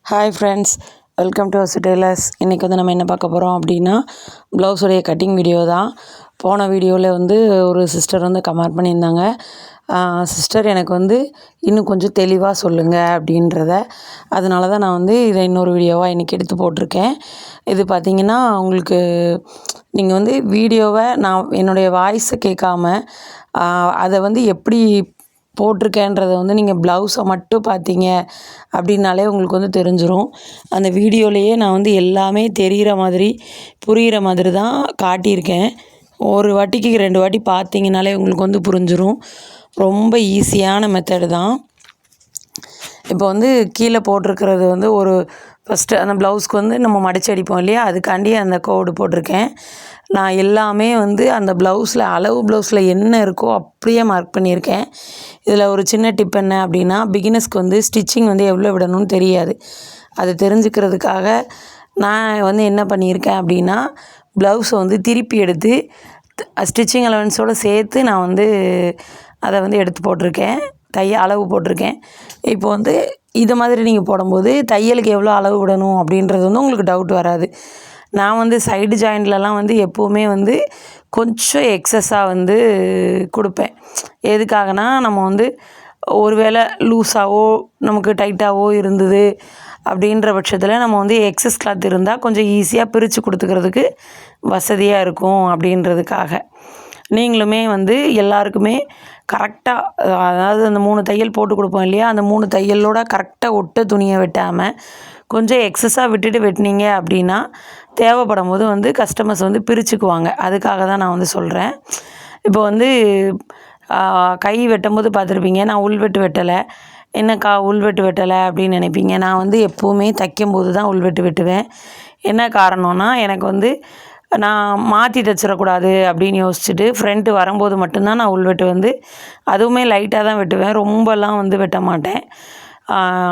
Hi friends, welcome to Asu tailors. இன்றைக்கி வந்து நம்ம என்ன பார்க்க போகிறோம் அப்படின்னா, ப்ளவுஸுடைய கட்டிங் வீடியோ தான். போன வீடியோவில் வந்து ஒரு சிஸ்டர் வந்து கமெண்ட் பண்ணியிருந்தாங்க, சிஸ்டர் எனக்கு வந்து இன்னும் கொஞ்சம் தெளிவாக சொல்லுங்கள் அப்படின்றத. அதனால தான் நான் வந்து இதை இன்னொரு வீடியோவாக இன்றைக்கி எடுத்து போட்டிருக்கேன். இது பார்த்திங்கன்னா உங்களுக்கு நீங்கள் வந்து வீடியோவை நான் என்னுடைய வாய்ஸை கேட்காம அதை வந்து எப்படி போட்டிருக்கேன்றதை வந்து நீங்கள் ப்ளவுஸை மட்டும் பார்த்தீங்க அப்படின்னாலே உங்களுக்கு வந்து தெரிஞ்சிடும். அந்த வீடியோலேயே நான் வந்து எல்லாமே தெரிகிற மாதிரி புரிகிற மாதிரி தான் காட்டியிருக்கேன். ஒரு வாட்டிக்கு 2 வாட்டி பார்த்தீங்கனாலே உங்களுக்கு வந்து புரிஞ்சிடும். ரொம்ப ஈஸியான மெத்தடு தான். இப்போ வந்து கீழே போட்டிருக்கிறது வந்து ஒரு ஃபஸ்ட்டு அந்த ப்ளவுஸ்க்கு வந்து நம்ம மடிச்சு அடிப்போம் இல்லையா, அதுக்காண்டி அந்த கோடு போட்டிருக்கேன். நான் எல்லாமே வந்து அந்த ப்ளவுஸில் அளவு ப்ளவுஸில் என்ன இருக்கோ அப்படியே மார்க் பண்ணியிருக்கேன். இதில் ஒரு சின்ன டிப் என்ன அப்படின்னா, பிகினர்ஸ்க்கு வந்து ஸ்டிச்சிங் வந்து எவ்வளோ விடணும்னு தெரியாது. அது தெரிஞ்சுக்கிறதுக்காக நான் வந்து என்ன பண்ணியிருக்கேன் அப்படின்னா, ப்ளவுஸை வந்து திருப்பி எடுத்து ஸ்டிச்சிங் அலவன்ஸோடு சேர்த்து நான் வந்து அதை வந்து எடுத்து போட்டிருக்கேன். அளவு போட்டிருக்கேன். இப்போ வந்து இது மாதிரி நீங்கள் போடும்போது தையலுக்கு எவ்வளோ அளவு விடணும் அப்படின்றது வந்து உங்களுக்கு டவுட் வராது. நான் வந்து சைடு ஜாயிண்ட்லலாம் வந்து எப்போவுமே வந்து கொஞ்சம் எக்ஸஸாக வந்து கொடுப்பேன். எதுக்காகனா, நம்ம வந்து ஒரு வேளை லூஸாகவோ நமக்கு டைட்டாகவோ இருந்தது அப்படின்ற பட்சத்தில் நம்ம வந்து எக்ஸஸ் கிளாத் இருந்தால் கொஞ்சம் ஈஸியாக பிரித்து கொடுத்துக்கிறதுக்கு வசதியாக இருக்கும் அப்படின்றதுக்காக. நீங்களுமே வந்து எல்லாருக்குமே கரெக்டாக, அதாவது அந்த 3 தையல் போட்டு கொடுப்போம் இல்லையா, அந்த 3 தையலோட கரெக்டாக ஒட்ட துணியை வெட்டாமல் கொஞ்சம் எக்ஸஸாக விட்டுட்டு வெட்டினீங்க அப்படின்னா தேவைப்படும் போது வந்து கஸ்டமர்ஸ் வந்து பிரிச்சுக்குவாங்க. அதுக்காக தான் நான் வந்து சொல்கிறேன். இப்போ வந்து கை வெட்டும்போது பார்த்துருப்பீங்க, நான் உள்வெட்டு வெட்டலை. என்னக்கா உள்வெட்டு வெட்டலை அப்படின்னு நினைப்பீங்க. நான் வந்து எப்போவுமே தைக்கும்போது தான் உள்வெட்டு வெட்டுவேன். என்ன காரணம்னா, எனக்கு வந்து நான் மாற்றி தைச்சிடக்கூடாது அப்படின்னு யோசிச்சுட்டு ஃப்ரண்ட்டு வரும்போது மட்டும்தான் நான் உள்வெட்டு வந்து அதுவுமே லைட்டாக தான் வெட்டுவேன், ரொம்பலாம் வந்து வெட்ட மாட்டேன்.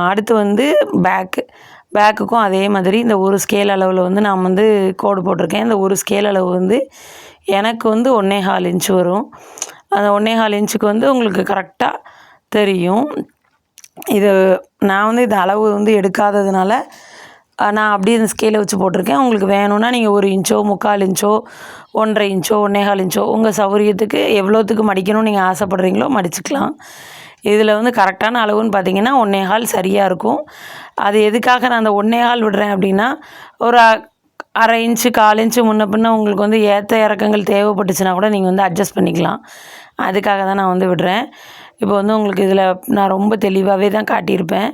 அடுத்து வந்து பேக்குக்கும் அதே மாதிரி இந்த ஒரு ஸ்கேல் அளவில் வந்து நான் வந்து கோடு போட்டிருக்கேன். இந்த ஒரு ஸ்கேல் அளவு வந்து எனக்கு வந்து 1.25 இன்ச்சு வரும். அந்த 1.25 இன்ச்சுக்கு வந்து உங்களுக்கு கரெக்டாக தெரியும். இது நான் வந்து இந்த அளவு வந்து எடுக்காததுனால நான் அப்படியே இந்த ஸ்கேலை வச்சு போட்டிருக்கேன். உங்களுக்கு வேணும்னா நீங்கள் 1 இன்ச்சோ 3/4 இன்ச்சோ 1.5 இன்ச்சோ 1.25 இன்ச்சோ உங்கள் சௌகரியத்துக்கு எவ்வளோத்துக்கு மடிக்கணும்னு நீங்கள் ஆசைப்பட்றீங்களோ மடிச்சுக்கலாம். இதில் வந்து கரெக்டான அளவுன்னு பார்த்தீங்கன்னா 1.25 சரியாக இருக்கும். அது எதுக்காக நான் அந்த 1.25 விடுறேன் அப்படின்னா, ஒரு 1/2 இன்ச்சு 1/4 இன்ச்சு முன்ன பின்ன உங்களுக்கு வந்து ஏற்ற இறக்கங்கள் தேவைப்பட்டுச்சுன்னா கூட நீங்கள் வந்து அட்ஜஸ்ட் பண்ணிக்கலாம். அதுக்காக தான் நான் வந்து விடுறேன். இப்போ வந்து உங்களுக்கு இதில் நான் ரொம்ப தெளிவாகவே தான் காட்டியிருப்பேன்.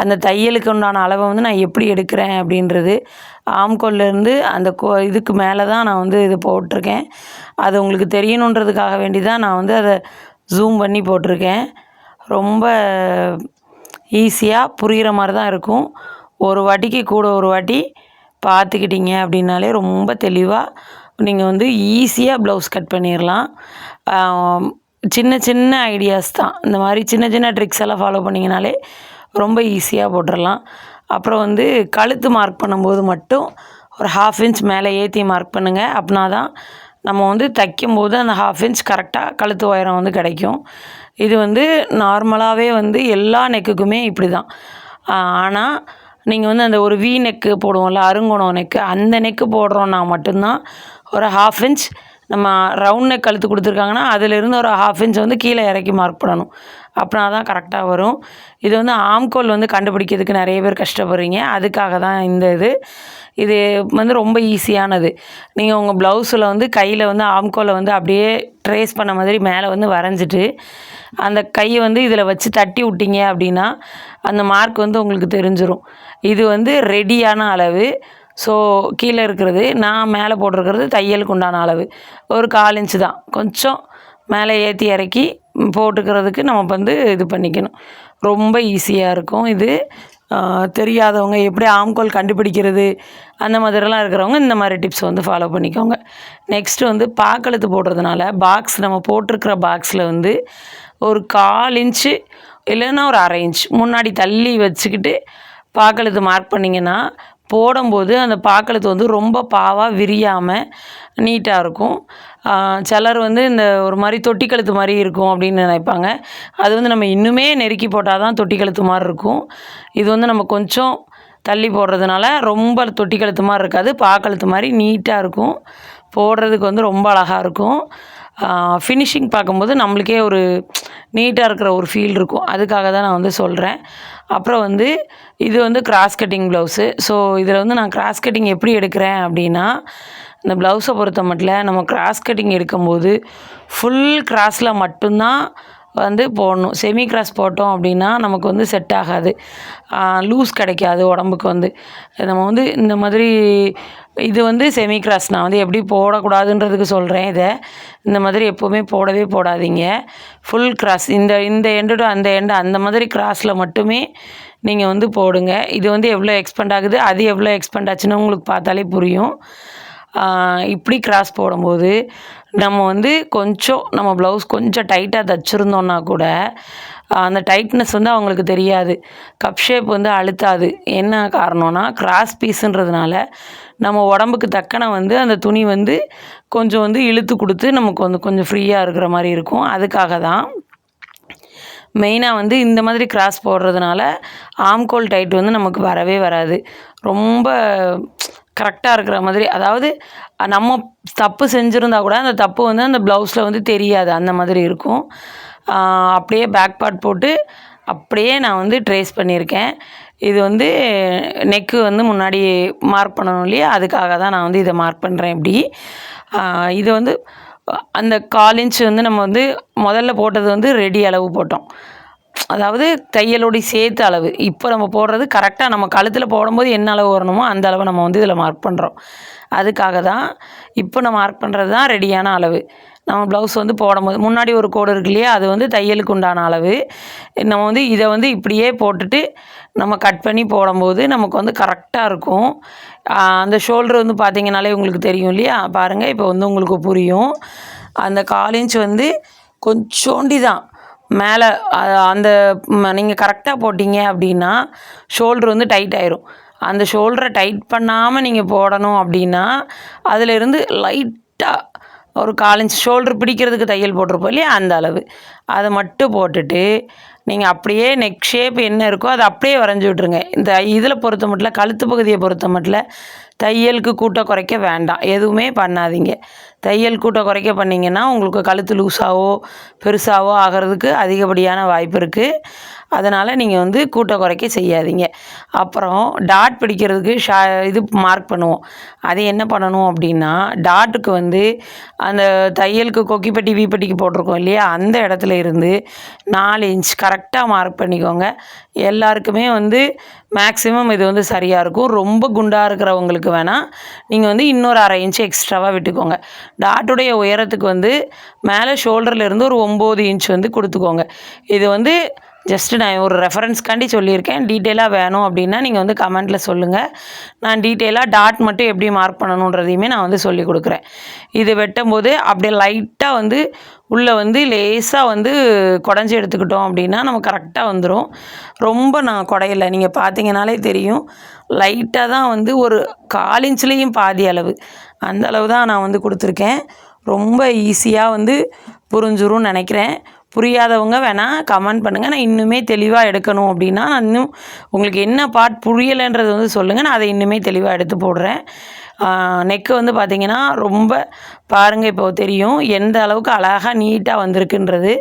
அந்த தையலுக்கு உண்டான அளவை வந்து நான் எப்படி எடுக்கிறேன் அப்படின்றது, ஆம்கோல்லேருந்து அந்த இதுக்கு மேலே தான் நான் வந்து இது போட்டிருக்கேன். அது உங்களுக்கு தெரியணுன்றதுக்காக வேண்டி தான் நான் வந்து அதை ஜூம் பண்ணி போட்டிருக்கேன். ரொம்ப ஈஸியாக புரிகிற மாதிரி தான் இருக்கும். ஒரு வாட்டிக்கு கூட ஒரு வாட்டி பார்த்துக்கிட்டிங்க அப்படின்னாலே ரொம்ப தெளிவாக நீங்கள் வந்து ஈஸியாக ப்ளவுஸ் கட் பண்ணிடலாம். சின்ன சின்ன ஐடியாஸ் தான், இந்த மாதிரி சின்ன சின்ன ட்ரிக்ஸ் எல்லாம் ஃபாலோ பண்ணிங்கனாலே ரொம்ப ஈஸியாக போட்டுடலாம். அப்புறம் வந்து கழுத்து மார்க் பண்ணும்போது மட்டும் ஒரு 1/2 இன்ச் மேலே ஏற்றி மார்க் பண்ணுங்கள். அப்படின்னா தான் நம்ம வந்து தைக்கும்போது அந்த 1/2 இன்ச் கரெக்டாக கழுத்து உயரம் வந்து கிடைக்கும். இது வந்து நார்மலாகவே வந்து எல்லா நெக்குக்குமே இப்படி தான். ஆனால் நீங்கள் வந்து அந்த ஒரு வி நெக்கு போடுவோம்ல, அருங்கோணம் நெக்கு, அந்த நெக்கு போடுறோன்னா மட்டும்தான் ஒரு 1/2 இன்ச் நம்ம ரவுண்ட் நெக் கழுத்து கொடுத்துருக்காங்கன்னா அதிலிருந்து ஒரு 1/2 இன்ச் வந்து கீழே இறக்கி மார்க் பண்ணணும். அப்படின்னா தான் கரெக்டாக வரும். இது வந்து ஆம்கோல் வந்து கண்டுபிடிக்கிறதுக்கு நிறைய பேர் கஷ்டப்படுறீங்க. அதுக்காக தான் இது வந்து ரொம்ப ஈஸியானது. நீங்கள் உங்கள் ப்ளவுஸில் வந்து கையில் வந்து ஆம்கோலை வந்து அப்படியே ட்ரேஸ் பண்ண மாதிரி மேலே வந்து வரைஞ்சிட்டு அந்த கையை வந்து இதில் வச்சு தட்டி விட்டீங்க அப்படின்னா அந்த மார்க் வந்து உங்களுக்கு தெரிஞ்சிடும். இது வந்து ரெடியான அளவு. ஸோ கீழே இருக்கிறது, நான் மேலே போட்டிருக்கிறது தையலுக்கு உண்டான அளவு ஒரு 1/4 இன்ச்சு தான். கொஞ்சம் மேலே ஏற்றி இறக்கி போட்டுக்கிறதுக்கு நம்ம வந்து இது பண்ணிக்கணும். ரொம்ப ஈஸியாக இருக்கும் இது. தெரியாதவங்க எப்படி ஆம்கோல் கண்டுபிடிக்கிறது அந்த மாதிரிலாம் இருக்கிறவங்க இந்த மாதிரி டிப்ஸ் வந்து ஃபாலோ பண்ணிக்கோங்க. நெக்ஸ்ட்டு வந்து பாக்கெழுத்து போடுறதுனால நம்ம போட்டிருக்கிற பாக்ஸில் வந்து ஒரு 1/4 இன்ச்சு இல்லைன்னா ஒரு 1/2 இன்ச் முன்னாடி தள்ளி வச்சுக்கிட்டு பாக்கெழுத்து மார்க் பண்ணிங்கன்னா போடும்போது அந்த பாக்கழுத்து வந்து ரொம்ப பாவாக விரியாமல் நீட்டாக இருக்கும். சிலர் வந்து இந்த ஒரு மாதிரி தொட்டி கழுத்து மாதிரி இருக்கும் அப்படின்னு நினைப்பாங்க. அது வந்து நம்ம இன்னுமே நெருக்கி போட்டால் தான் தொட்டி கழுத்து மாதிரி இருக்கும். இது வந்து நம்ம கொஞ்சம் தள்ளி போடுறதுனால ரொம்ப தொட்டி கழுத்து மாதிரி இருக்காது, பாக்கழுத்து மாதிரி நீட்டாக இருக்கும். போடுறதுக்கு வந்து ரொம்ப அழகாக இருக்கும். ஃபினிஷிங் பார்க்கும்போது நம்மளுக்கே ஒரு நீட்டாக இருக்கிற ஒரு ஃபீல் இருக்கும். அதுக்காக தான் நான் வந்து சொல்கிறேன். அப்புறம் வந்து இது வந்து கிராஸ் கட்டிங் ப்ளவுஸு. ஸோ இதில் வந்து நான் கிராஸ் கட்டிங் எப்படி எடுக்கிறேன் அப்படின்னா, இந்த ப்ளவுஸை பொறுத்த மட்டும் நம்ம கிராஸ் கட்டிங் எடுக்கும்போது ஃபுல் கிராஸில் மட்டும்தான் வந்து போடணும். செமி கிராஸ் போட்டோம் அப்படின்னா நமக்கு வந்து செட் ஆகாது, லூஸ் கிடைக்காது உடம்புக்கு வந்து. நம்ம வந்து இந்த மாதிரி இது வந்து செமி கிராஸ் நான் வந்து எப்படி போடக்கூடாதுன்றதுக்கு சொல்கிறேன். இந்த மாதிரி எப்போவுமே போடவே போடாதீங்க. ஃபுல் கிராஸ் இந்த எண்டு டு அந்த எண்டு அந்த மாதிரி கிராஸில் மட்டுமே நீங்கள் வந்து போடுங்க. இது வந்து எவ்வளோ எக்ஸ்பெண்ட் ஆகுது, அது எவ்வளோ எக்ஸ்பெண்ட் ஆச்சுன்னு உங்களுக்கு பார்த்தாலே புரியும். இப்படி கிராஸ் போடும்போது நம்ம வந்து கொஞ்சம் நம்ம ப்ளவுஸ் கொஞ்சம் டைட்டாக தைச்சிருந்தோன்னா கூட அந்த டைட்னஸ் வந்து அவங்களுக்கு தெரியாது, கப் ஷேப் வந்து அழுத்தாது. என்ன காரணம்னா கிராஸ் பீஸுன்றதுனால நம்ம உடம்புக்கு தக்கன வந்து அந்த துணி வந்து கொஞ்சம் வந்து இழுத்து கொடுத்து நமக்கு வந்து கொஞ்சம் ஃப்ரீயாக இருக்கிற மாதிரி இருக்கும். அதுக்காக தான் மெயினாக வந்து இந்த மாதிரி கிராஸ் போடுறதுனால ஆம்கோல் டைட் வந்து நமக்கு வரவே வராது. ரொம்ப கரெக்டாக இருக்கிற மாதிரி, அதாவது நம்ம தப்பு செஞ்சுருந்தா கூட அந்த தப்பு வந்து அந்த ப்ளவுஸில் வந்து தெரியாது, அந்த மாதிரி இருக்கும். அப்படியே பேக் பார்ட் போட்டு அப்படியே நான் வந்து ட்ரேஸ் பண்ணியிருக்கேன். இது வந்து நெக்கு வந்து முன்னாடி மார்க் பண்ணணும் இல்லையா, அதுக்காக தான் நான் வந்து இதை மார்க் பண்ணுறேன். இப்படி இது வந்து அந்த 1/4 இன்ச் வந்து நம்ம வந்து முதல்ல போட்டது வந்து ரெடி அளவு போட்டோம், அதாவது தையலோடு சேர்த்து அளவு. இப்போ நம்ம போடுறது கரெக்டாக நம்ம கழுத்தில் போடும்போது என்ன அளவு வரணுமோ அந்த அளவு நம்ம வந்து இதில் மார்க் பண்ணுறோம். அதுக்காக தான் இப்போ நான் மார்க் பண்ணுறது தான் ரெடியான அளவு. நம்ம ப்ளவுஸ் வந்து போடும்போது முன்னாடி ஒரு கோடு இருக்கு இல்லையா, அது வந்து தையலுக்கு உண்டான அளவு. நம்ம வந்து இதை வந்து இப்படியே போட்டுட்டு நம்ம கட் பண்ணி போடும்போது நமக்கு வந்து கரெக்டாக இருக்கும். அந்த ஷோல்டர் வந்து பார்த்திங்கனாலே உங்களுக்கு தெரியும் இல்லையா, பாருங்கள் இப்போ வந்து உங்களுக்கு புரியும். அந்த 1/4 இன்ச் வந்து கொஞ்சோண்டி தான் மேலே அந்த நீங்கள் கரெக்டாக போட்டிங்க அப்படின்னா ஷோல்ட்ரு வந்து டைட் ஆயிரும். அந்த ஷோல்டரை டைட் பண்ணாமல் நீங்கள் போடணும் அப்படின்னா அதிலிருந்து லைட்டாக ஒரு 1/4 இன்ச் ஷோல்ட்ரு பிடிக்கிறதுக்கு தையல் போட்டிருப்போம் இல்லையா, அந்த அளவு அதை மட்டும் போட்டுட்டு நீங்கள் அப்படியே நெக் ஷேப் என்ன இருக்கோ அதை அப்படியே வரைஞ்சி விட்ருங்க. இந்த இதில் பொறுத்த மட்டும் கழுத்து பகுதியை பொறுத்த மட்டும் தையலுக்கு கூட்ட குறைக்க வேண்டாம், எதுவுமே பண்ணாதீங்க. தையல் கூட்ட குறைக்க பண்ணிங்கன்னா உங்களுக்கு கழுத்து லூஸாவோ பெருசாவோ ஆகிறதுக்கு அதிகப்படியான வாய்ப்பு இருக்குது. அதனால் நீங்கள் வந்து கூட்ட குறைக்க செய்யாதீங்க. அப்புறம் டாட் பிடிக்கிறதுக்கு இது மார்க் பண்ணுவோம். அது என்ன பண்ணணும் அப்படின்னா, டாட்டுக்கு வந்து அந்த தையலுக்கு கொக்கிப்பட்டி வீப்பட்டிக்கு போட்டிருக்கோம் இல்லையா, அந்த இடத்துல இருந்து 4 இன்ச் கரெக்டாக மார்க் பண்ணிக்கோங்க. எல்லாருக்குமே வந்து மேக்ஸிமம் இது வந்து சரியாக இருக்கும். ரொம்ப குண்டாக இருக்கிறவங்களுக்கு வேணால் நீங்கள் வந்து இன்னொரு 1/2 இன்ச்சு எக்ஸ்ட்ராவாக விட்டுக்கோங்க. டாட்டுடைய உயரத்துக்கு வந்து மேலே ஷோல்டர்லேருந்து ஒரு 9 இன்ச் வந்து கொடுத்துக்கோங்க. இது வந்து ஜஸ்ட்டு நான் ஒரு ரெஃபரன்ஸ்க்காண்டி சொல்லியிருக்கேன். டீட்டெயிலாக வேணும் அப்படின்னா நீங்கள் வந்து கமெண்ட்டில் சொல்லுங்கள். நான் டீட்டெயிலாக டாட் மட்டும் எப்படி மார்க் பண்ணணுன்றதையுமே நான் வந்து சொல்லி கொடுக்குறேன். இது வெட்டும்போது அப்படியே லைட்டாக வந்து உள்ளே வந்து லேசாக வந்து குடஞ்சி எடுத்துக்கிட்டோம் அப்படின்னா நம்ம கரெக்டாக வந்துடும். ரொம்ப நான் குடையில நீங்கள் பார்த்தீங்கனாலே தெரியும், லைட்டாக தான் வந்து ஒரு 1/4 இன்ச்லேயும் பாதி அளவு, அந்த அளவு தான் நான் வந்து கொடுத்துருக்கேன். ரொம்ப ஈஸியாக வந்து புரிஞ்சிரும்னு நினைக்கிறேன். புரியாதவங்க வேணால் கமெண்ட் பண்ணுங்கள். நான் இன்னுமே தெளிவாக எடுக்கணும் அப்படின்னா நான் இன்னும் உங்களுக்கு என்ன பார்ட் புரியலைன்றது வந்து சொல்லுங்கள், நான் அதை இன்னுமே தெளிவாக எடுத்து போடுறேன். நெக்கு வந்து பார்த்திங்கன்னா ரொம்ப பாருங்கள், இப்போ தெரியும் எந்த அளவுக்கு அழகாக நீட்டாக வந்திருக்குன்றது.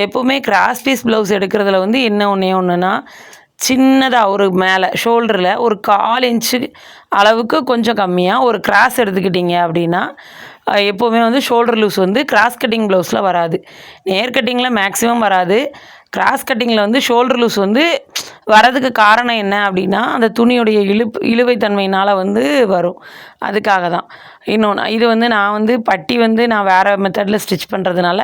எப்போவுமே கிராஸ் பீஸ் ப்ளவுஸ் எடுக்கிறதுல வந்து என்ன ஒன்றுனா சின்னதாக ஒரு மேலே ஷோல்டரில் ஒரு 1/4 இன்ச்சு அளவுக்கு கொஞ்சம் கம்மியாக ஒரு கிராஸ் எடுத்துக்கிட்டிங்க அப்படின்னா எப்போவுமே வந்து ஷோல்டர் லூஸ் வந்து கிராஸ் கட்டிங் ப்ளவுஸில் வராது. நேர் கட்டிங்கில் மேக்ஸிமம் வராது. கிராஸ் கட்டிங்கில் வந்து ஷோல்டர் லூஸ் வந்து வரதுக்கு காரணம் என்ன அப்படின்னா அந்த துணியுடைய இழுவைத்தன்மையினால் வந்து வரும். அதுக்காக தான். இன்னொன்று இது வந்து நான் வந்து பட்டி வந்து நான் வேறு மெத்தடில் ஸ்டிச் பண்ணுறதுனால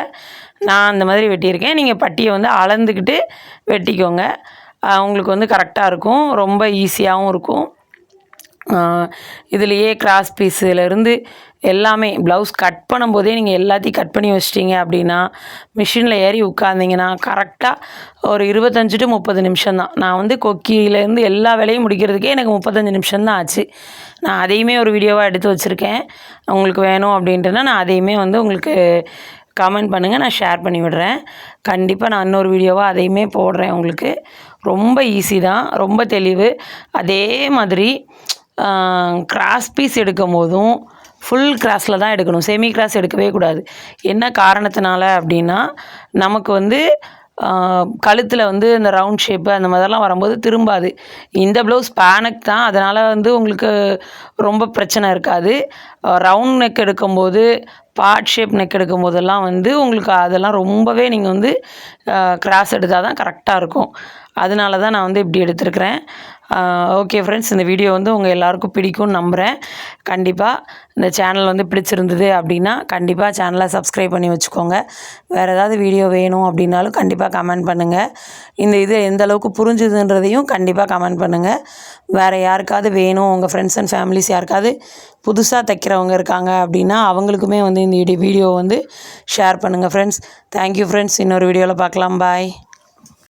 நான் அந்த மாதிரி வெட்டியிருக்கேன். நீங்கள் பட்டியை வந்து அளந்துக்கிட்டு வெட்டிக்கோங்க, உங்களுக்கு வந்து கரெக்டாக இருக்கும், ரொம்ப ஈஸியாகவும் இருக்கும். இதுலேயே கிராஸ் பீஸுலேருந்து எல்லாமே ப்ளவுஸ் கட் பண்ணும்போதே நீங்கள் எல்லாத்தையும் கட் பண்ணி வச்சிட்டிங்க அப்படின்னா மிஷினில் ஏறி உட்காந்திங்கன்னா கரெக்டாக ஒரு 25 to 30 நிமிஷம் தான். நான் வந்து கொக்கியிலேருந்து எல்லா வேலையும் முடிக்கிறதுக்கே எனக்கு 35 நிமிஷம் தான் ஆச்சு. நான் அதையுமே ஒரு வீடியோவாக எடுத்து வச்சுருக்கேன். உங்களுக்கு வேணும் அப்படின்ட்டுனா நான் அதையுமே வந்து உங்களுக்கு கமெண்ட் பண்ணுங்கள், நான் ஷேர் பண்ணி விடுறேன். கண்டிப்பாக நான் இன்னொரு வீடியோவாக அதையுமே போடுறேன் உங்களுக்கு. ரொம்ப ஈஸி தான், ரொம்ப தெளிவு. அதே மாதிரி கிராஸ் பீஸ் எடுக்கும் போதும் ஃபுல் கிராஸில் தான் எடுக்கணும், செமி கிராஸ் எடுக்கவே கூடாது. என்ன காரணத்தினால அப்படின்னா நமக்கு வந்து கழுத்தில் வந்து இந்த ரவுண்ட் ஷேப்பு அந்த மாதிரிலாம் வரும்போது திரும்பாது. இந்த ப்ளவுஸ் பேனக் தான், அதனால் வந்து உங்களுக்கு ரொம்ப பிரச்சனை இருக்காது. ரவுண்ட் நெக் எடுக்கும்போது, பார்ட் ஷேப் நெக் எடுக்கும் போதெல்லாம் வந்து உங்களுக்கு அதெல்லாம் ரொம்பவே நீங்கள் வந்து கிராஸ் எடுத்தால் தான் கரெக்டாக இருக்கும். அதனால தான் நான் வந்து இப்படி எடுத்துருக்கிறேன். ஓகே ஃப்ரெண்ட்ஸ், இந்த வீடியோ வந்து உங்கள் எல்லாருக்கும் பிடிக்கும்னு நம்புகிறேன். கண்டிப்பாக இந்த சேனல் வந்து பிடிச்சிருந்தது அப்படின்னா கண்டிப்பாக சேனலை சப்ஸ்கிரைப் பண்ணி வச்சுக்கோங்க. வேறு ஏதாவது வீடியோ வேணும் அப்படின்னாலும் கண்டிப்பாக கமெண்ட் பண்ணுங்கள். இந்த இது எந்த அளவுக்கு புரிஞ்சுதுன்றதையும் கண்டிப்பாக கமெண்ட் பண்ணுங்கள். வேறு யாருக்காவது வேணும், உங்கள் ஃப்ரெண்ட்ஸ் அண்ட் ஃபேமிலிஸ் யாருக்காவது புதுசாக தைக்கிறவங்க இருக்காங்க அப்படின்னா அவங்களுக்குமே வந்து இந்த வீடியோ வந்து ஷேர் பண்ணுங்கள் ஃப்ரெண்ட்ஸ். Thank you friends. இன்னொரு வீடியோவில் பார்க்கலாம். பாய்.